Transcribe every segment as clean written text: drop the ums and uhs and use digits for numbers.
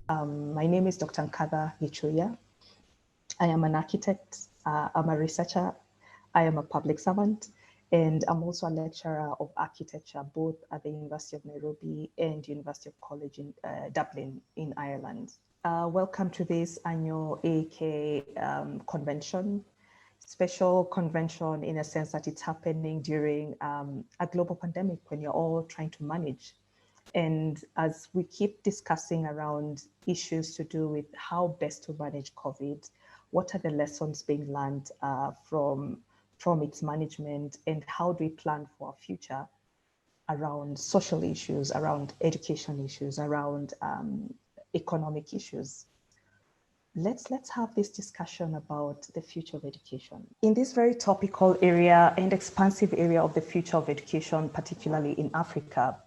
My name is Dr. Nkatha Gichuyia. I am an architect, I'm a researcher, I am a public servant, and I'm also a lecturer of architecture, both at the University of Nairobi and University of College in Dublin in Ireland. Welcome to this annual AK convention, special convention in a sense that it's happening during a global pandemic when you're all trying to manage. And as we keep discussing around issues to do with how best to manage COVID, what are the lessons being learned from its management, and how do we plan for our future around social issues, around education issues, around economic issues. Let's have this discussion about the future of education. In this very topical area and expansive area of the future of education, particularly in Africa,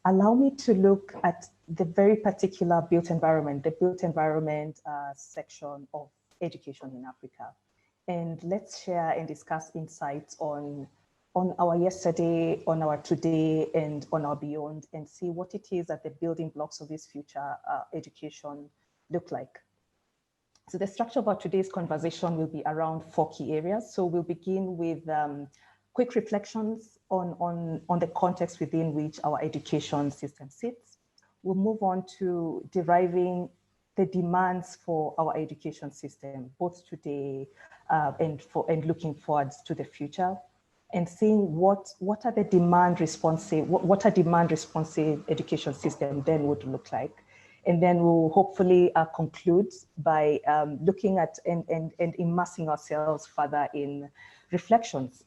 allow me to look at the very particular built environment, the built environment section of education in Africa. And let's share and discuss insights on our yesterday, on our today, and on our beyond, and see what it is that the building blocks of this future education look like. So the structure of our today's conversation will be around 4 key areas. So we'll begin with quick reflections on the context within which our education system sits. We'll move on to deriving the demands for our education system, both today and looking forward to the future, and seeing what are the demand responsive, what a demand responsive education system then would look like. And then we'll hopefully conclude by looking at and immersing ourselves further in reflections,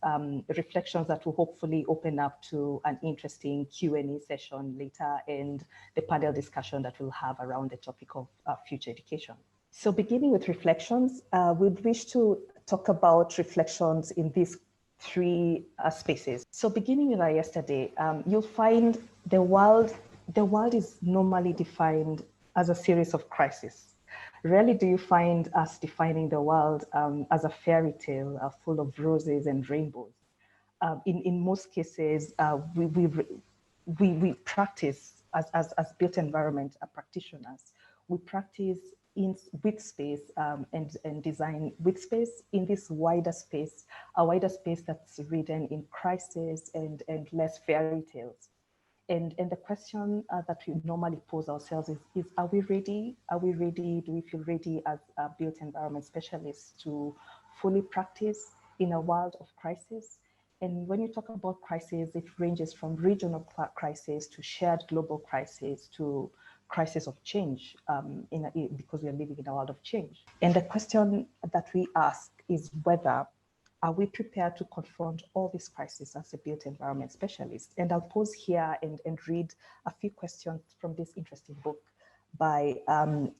reflections that will hopefully open up to an interesting Q&A session later and the panel discussion that we'll have around the topic of future education. So beginning with reflections, we'd wish to talk about reflections in these 3 spaces. So beginning with our yesterday, you'll find the world is normally defined as a series of crises. Rarely do you find us defining the world as a fairy tale full of roses and rainbows. In most cases, we practice as built environment practitioners. We practice with space and design with space in this wider space, a wider space that's ridden in crisis and less fairy tales. And the question that we normally pose ourselves is are we ready? Are we ready? Do we feel ready as built environment specialists to fully practice in a world of crisis? And when you talk about crisis, it ranges from regional crisis to shared global crisis to crisis of change because we are living in a world of change. And the question that we ask is whether are we prepared to confront all these crises as a built environment specialist? And I'll pause here and read a few questions from this interesting book by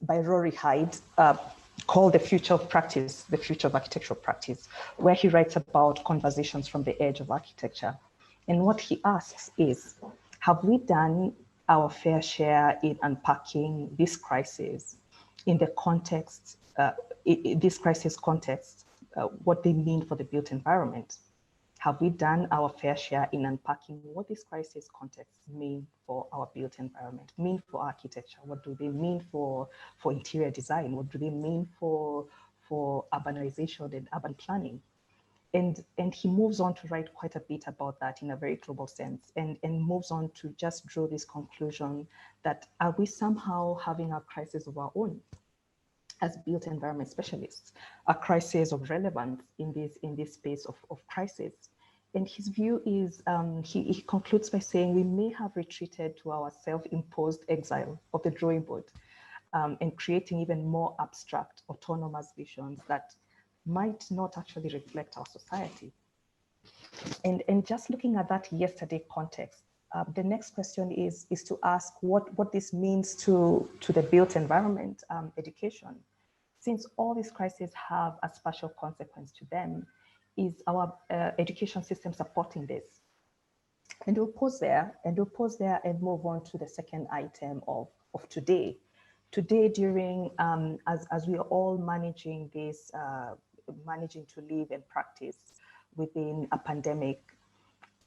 Rory Hyde called The Future of Practice, The Future of Architectural Practice, where he writes about conversations from the edge of architecture. And what he asks is, have we done our fair share in unpacking this crisis in the context, this crisis context, what they mean for the built environment? Have we done our fair share in unpacking what these crisis contexts mean for our built environment, mean for architecture? What do they mean for interior design? What do they mean for urbanization and urban planning? And he moves on to write quite a bit about that in a very global sense, and moves on to just draw this conclusion that are we somehow having a crisis of our own as built environment specialists, a crisis of relevance in this space of crisis. And his view is, he concludes by saying we may have retreated to our self-imposed exile of the drawing board and creating even more abstract autonomous visions that might not actually reflect our society. And just looking at that yesterday context, the next question is to ask what this means to the built environment education. Since all these crises have a special consequence to them, is our education system supporting this? And we'll pause there and move on to the second item of today. Today, during, as we are all managing this, managing to live and practice within a pandemic,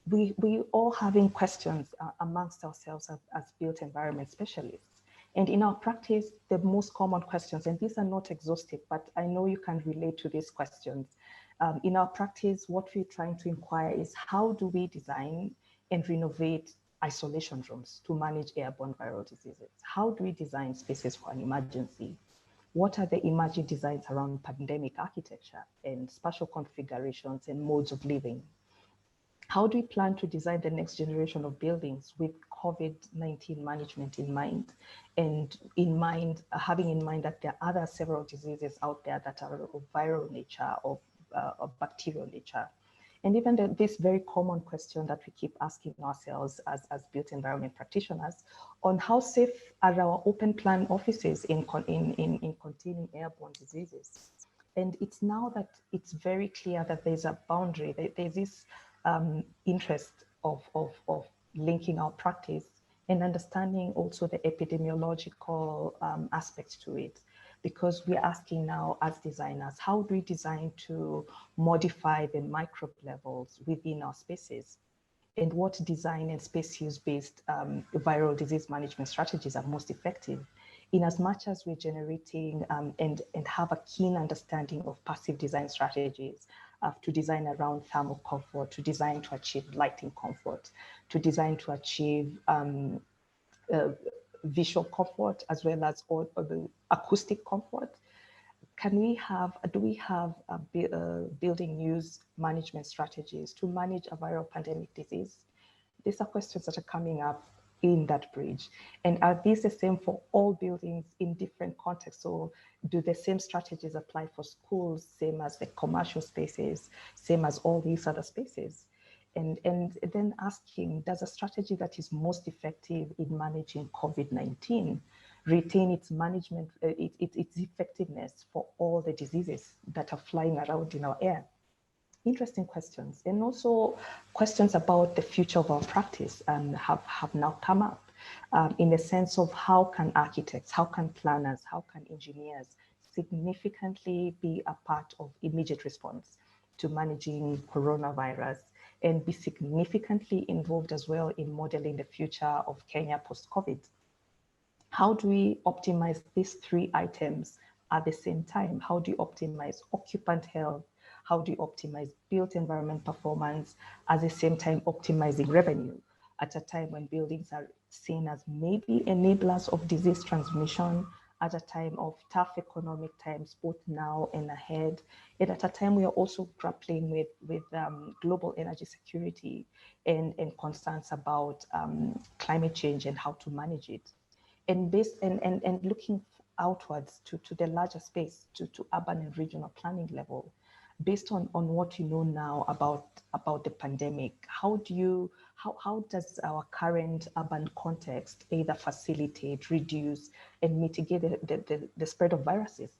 we all having questions amongst ourselves as built environment specialists. And in our practice, the most common questions, and these are not exhaustive, but I know you can relate to these questions. In our practice, what we're trying to inquire is how do we design and renovate isolation rooms to manage airborne viral diseases? How do we design spaces for an emergency? What are the emerging designs around pandemic architecture and spatial configurations and modes of living? How do we plan to design the next generation of buildings with COVID-19 management in mind, and having in mind that there are other several diseases out there that are of viral nature or of bacterial nature? And even this very common question that we keep asking ourselves as built environment practitioners on how safe are our open plan offices in containing airborne diseases? And it's now that it's very clear that there's a boundary, there's this interest of linking our practice and understanding also the epidemiological aspects to it. Because we're asking now as designers, how do we design to modify the microbe levels within our spaces? And what design and space use-based viral disease management strategies are most effective, in as much as we're generating and have a keen understanding of passive design strategies to design around thermal comfort, to design to achieve lighting comfort, to design to achieve visual comfort, as well as all the acoustic comfort. Do we have building use management strategies to manage a viral pandemic disease? These are questions that are coming up in that bridge. And are these the same for all buildings in different contexts? So do the same strategies apply for schools, same as the commercial spaces, same as all these other spaces? And then asking, does a strategy that is most effective in managing COVID-19 retain its management, its effectiveness for all the diseases that are flying around in our air? Interesting questions. And also questions about the future of our practice have now come up in the sense of how can architects, how can planners, how can engineers significantly be a part of immediate response to managing coronavirus, and be significantly involved as well in modeling the future of Kenya post-COVID. How do we optimize these three items at the same time? How do you optimize occupant health? How do you optimize built environment performance, at the same time optimizing revenue at a time when buildings are seen as maybe enablers of disease transmission, at a time of tough economic times, both now and ahead, and at a time we are also grappling with global energy security and concerns about climate change and how to manage it? And looking outwards to the larger space, to urban and regional planning level, based on what you know now about the pandemic, how does our current urban context either facilitate, reduce, and mitigate the spread of viruses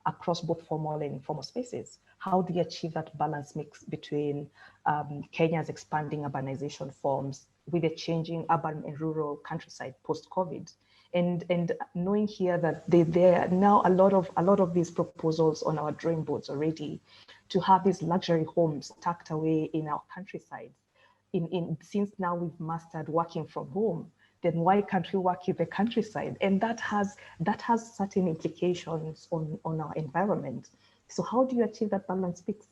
across both formal and informal spaces? How do you achieve that balance mix between Kenya's expanding urbanization forms with the changing urban and rural countryside post-COVID? And knowing here that there are now a lot of these proposals on our drawing boards already to have these luxury homes tucked away in our countryside. Since now we've mastered working from home, then why can't we work in the countryside? And that has certain implications on our environment. So how do you achieve that balance mix?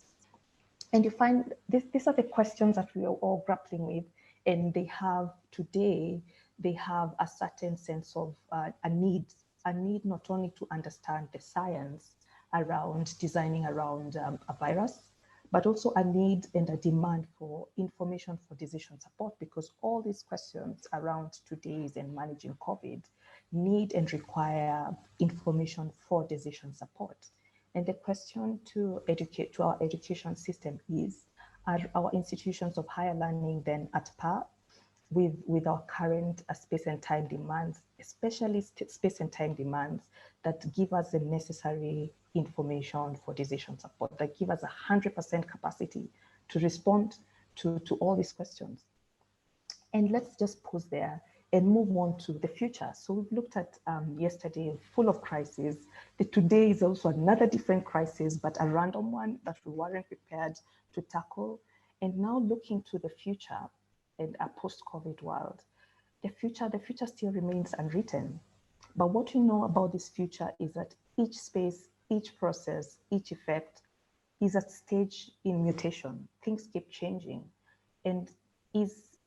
And you find these are the questions that we are all grappling with, and they have a certain sense of a need not only to understand the science around designing around a virus, but also a need and a demand for information for decision support, because all these questions around today's and managing COVID need and require information for decision support. And the question to our education system is, are our institutions of higher learning then at par with our current space and time demands, especially space and time demands that give us the necessary information for decision support, that give us 100% capacity to respond to all these questions? And let's just pause there and move on to the future. So we've looked at yesterday, full of crises. Today is also another different crisis, but a random one that we weren't prepared to tackle. And now looking to the future in a post-COVID world, the future still remains unwritten. But what we know about this future is that each space, each process, each effect is at stage in mutation. Things keep changing. And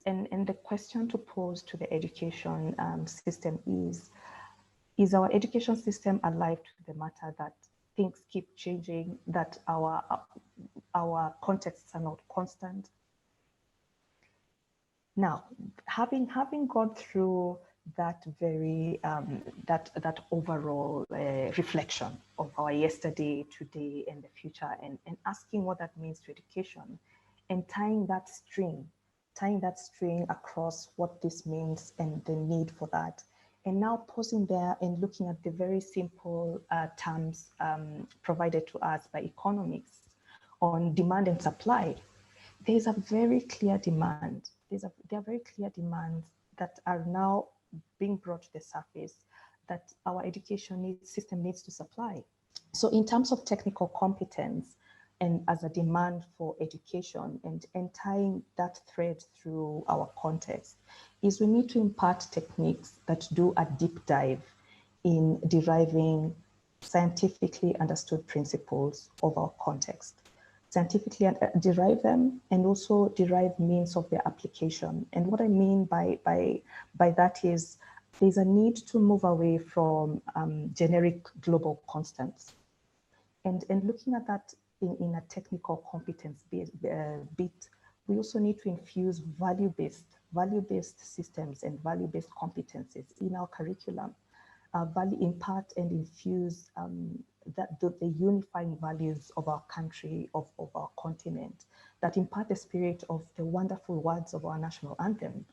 and the question to pose to the education system is our education system alive to the matter that things keep changing, that our contexts are not constant? Now, having gone through that very that overall reflection of our yesterday, today, and the future, and asking what that means to education, and tying that string across what this means and the need for that, and now pausing there and looking at the very simple terms provided to us by economics on demand and supply. There's a very clear demand. There are very clear demands that are now being brought to the surface that our education system needs to supply. So in terms of technical competence and as a demand for education, and tying that thread through our context, is we need to impart techniques that do a deep dive in deriving scientifically understood principles of our context, scientifically derive them, and also derive means of their application. And what I mean by that is there's a need to move away from generic global constants. And looking at that in a technical competence bit, we also need to infuse value-based systems and value-based competencies in our curriculum. Impart and infuse the unifying values of our country, of our continent, that impart the spirit of the wonderful words of our national anthem.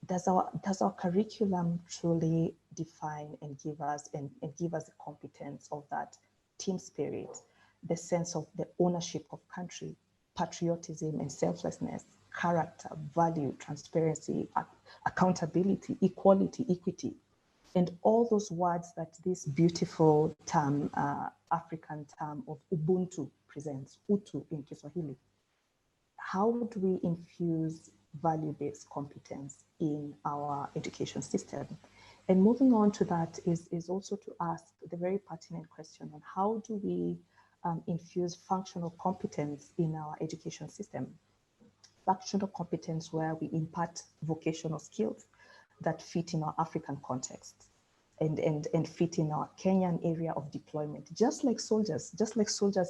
Does our curriculum truly define and give us the competence of that team spirit, the sense of the ownership of country, patriotism and selflessness, character, value, transparency, accountability, equality, equity, and all those words that this beautiful term, African term of Ubuntu presents, Utu in Kiswahili? How do we infuse value-based competence in our education system? And moving on to that is also to ask the very pertinent question on how do we infuse functional competence in our education system? Functional competence where we impart vocational skills that fit in our African context and fit in our Kenyan area of deployment. Just like soldiers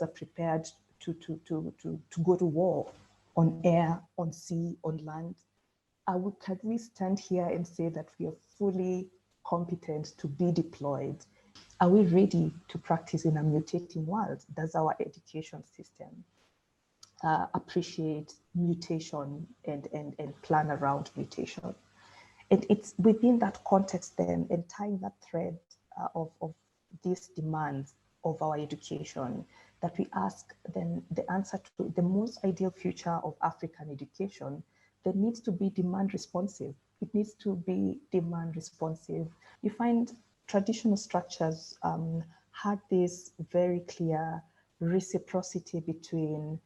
are prepared to go to war on air, on sea, on land, can we stand here and say that we are fully competent to be deployed? Are we ready to practice in a mutating world? Does our education system appreciate mutation and plan around mutation? And it's within that context then, and tying that thread of these demands of our education, that we ask then the answer to the most ideal future of African education that needs to be demand responsive. It needs to be demand responsive. You find traditional structures had this very clear reciprocity between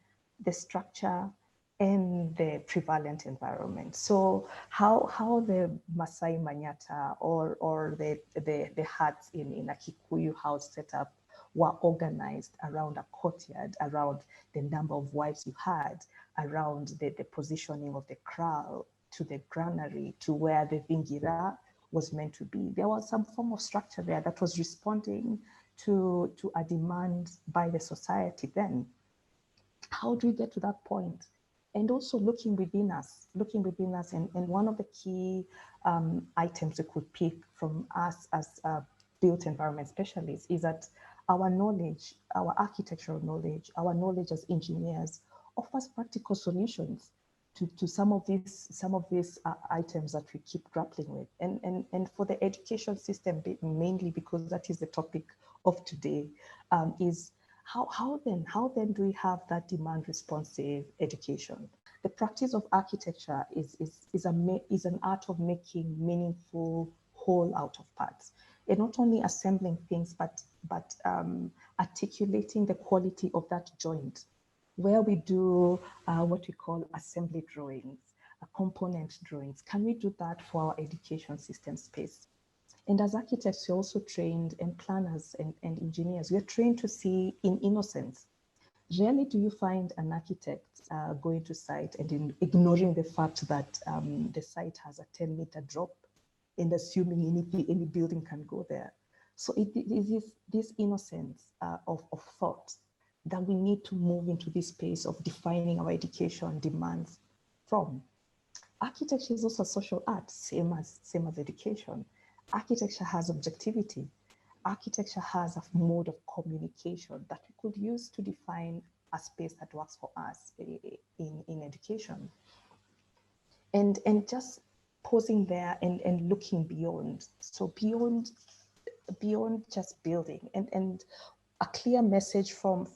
the structure and the prevalent environment. So how the Masai Manyata or the huts in a Kikuyu house setup were organized around a courtyard, around the number of wives you had, around the positioning of the kraal, to the granary, to where the vingira was meant to be. There was some form of structure there that was responding to a demand by the society then. How do we get to that point? And also looking within us, and one of the key items we could pick from us as built environment specialists is that our knowledge, our architectural knowledge, our knowledge as engineers offers practical solutions to some of these items that we keep grappling with. And for the education system, mainly because that is the topic of today, is how then do we have that demand responsive education? The practice of architecture is an art of making meaningful whole out of parts, and not only assembling things, but articulating the quality of that joint, where we do what we call assembly drawings, component drawings. Can we do that for our education system space? And as architects, you're also trained, and planners and engineers, you're trained to see in innocence. Rarely do you find an architect going to site and ignoring the fact that the site has a 10-meter drop and assuming any building can go there. So it is this innocence of thought that we need to move into this space of defining our education demands from. Architecture is also a social art, same as education. Architecture has objectivity. Architecture has a mode of communication that we could use to define a space that works for us in education. And just pausing there and looking beyond. So beyond just building, and a clear message from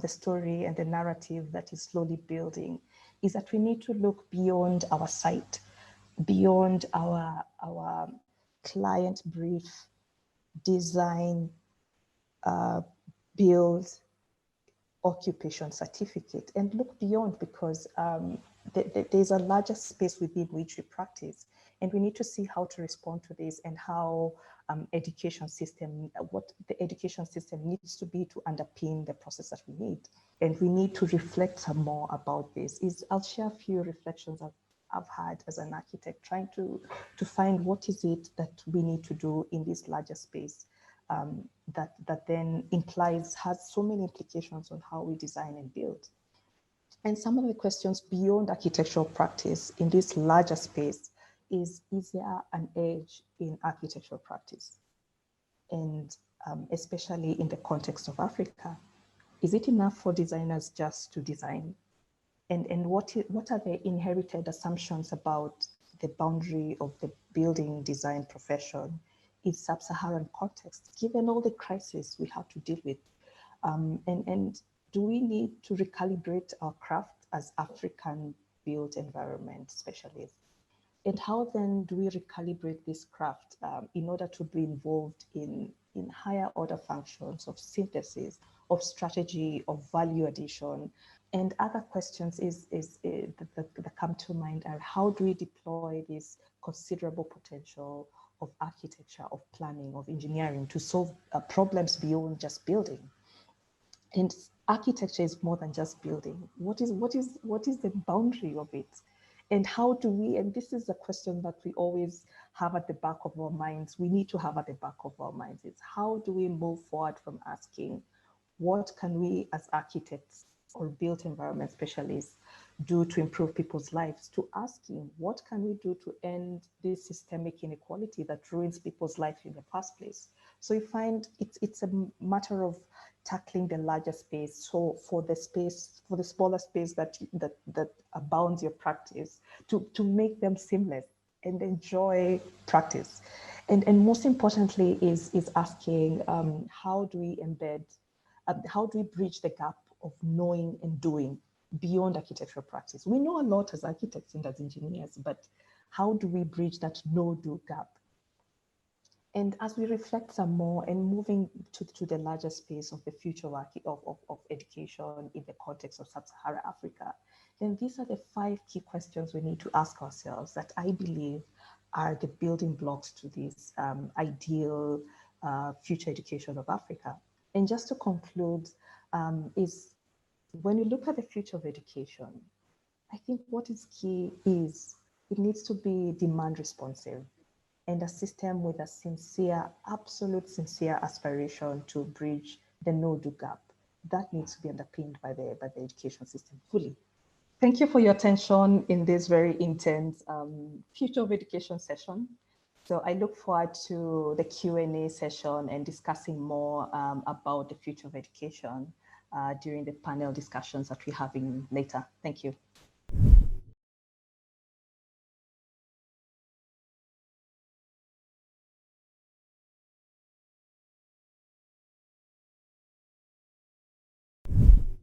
the story and the narrative that is slowly building is that we need to look beyond our site, beyond our client brief, design, build, occupation certificate, and look beyond, because there's a larger space within which we practice, and we need to see how to respond to this, and how what the education system needs to be to underpin the process that we need. And we need to reflect some more about this. I'll share a few reflections I've had as an architect, trying to find what is it that we need to do in this larger space that then has so many implications on how we design and build. And some of the questions beyond architectural practice in this larger space is there an edge in architectural practice? And especially in the context of Africa, is it enough for designers just to design? And what are the inherited assumptions about the boundary of the building design profession in sub-Saharan context, given all the crises we have to deal with? And do we need to recalibrate our craft as African built environment specialists? And how then do we recalibrate this craft in order to be involved in higher order functions of synthesis, of strategy, of value addition? And other questions that come to mind are, how do we deploy this considerable potential of architecture, of planning, of engineering to solve problems beyond just building? And architecture is more than just building. What is the boundary of it? And how do we, and this is a question that we always have at the back of our minds, we need to have at the back of our minds, is how do we move forward from asking, what can we as architects or built environment specialists do to improve people's lives, to asking, what can we do to end this systemic inequality that ruins people's life in the first place? So you find it's a matter of tackling the larger space. So for the smaller space that abounds your practice, to make them seamless and enjoy practice. And most importantly is asking, how do we embed, how do we bridge the gap of knowing and doing beyond architectural practice? We know a lot as architects and as engineers, but how do we bridge that know-do gap? And as we reflect some more and moving to the larger space of the future of education in the context of sub-Saharan Africa, then these are the 5 key questions we need to ask ourselves that I believe are the building blocks to this ideal future education of Africa. And just to conclude, is when you look at the future of education, I think what is key is it needs to be demand responsive, and a system with a sincere, absolute sincere aspiration to bridge the no-do gap. That needs to be underpinned by the education system fully. Thank you for your attention in this very intense future of education session. So I look forward to the Q&A session and discussing more about the future of education during the panel discussions that we're having later. Thank you.